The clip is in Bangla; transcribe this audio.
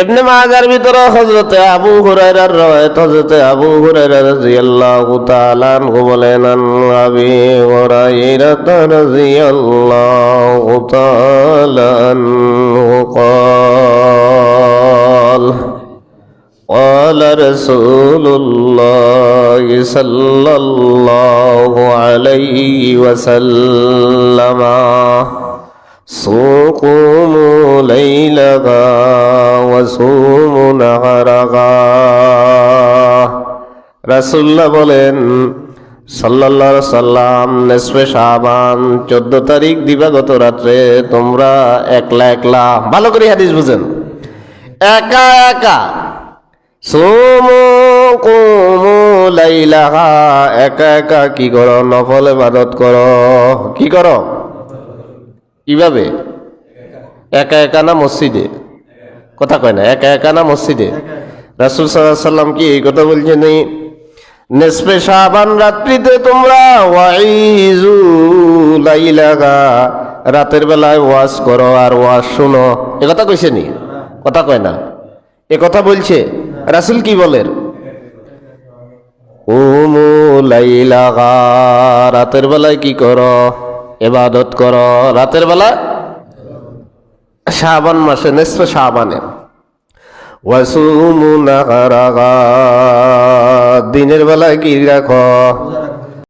ইবনে মাজার ভিতরে হযরতে আবু হুরায়রার রওয়ায়াত, হযরতে আবু হুরায়রা রাদিয়াল্লাহু তাআলা আনহু বলেন, আবি হুরায়রা রাদিয়াল্লাহু তাআলা আনহু قال قال رسول الله صلى الله عليه وسلم صوموا ليلها وصوموا نهارها। রাসূলুল্লাহ বলেন সাল্লাল্লাহু আলাইহি সাল্লাম, নিসফে শাবান 14 তারিখ দিবাগত রাত্রে তোমরা একলা একলা, ভালো করে হাদিস বুঝেন, একা একা সুমু কুমু লাইলাহা, একা একা কি করো? নফল ইবাদত করো। কি করো? কিভাবে? একা একা না মসজিদে? কথা কয় না, একা একা না মসজিদে? রাসূল সাল্লাল্লাহু আলাইহি সাল্লাম কি এই কথা বলছেন? নিসফে শাবান রাত্রিতে তোমরা ওয়াইজু লাইলাহা, রাতের বেলায় ওয়াজ করো আর ওয়াজ শুনো। এ কথা কইছে নি? কথা কয় না, এ কথা বলছে রাসূল। কি বলেন? কুমু লাইলাহা, রাতের বেলায় কি করো? ইবাদত করো। রাতের বেলায় শাবান মাসে নিসফে শাবানে। ওয়াসুমু নাহারাহা, দিনের বেলায় কি রাখো?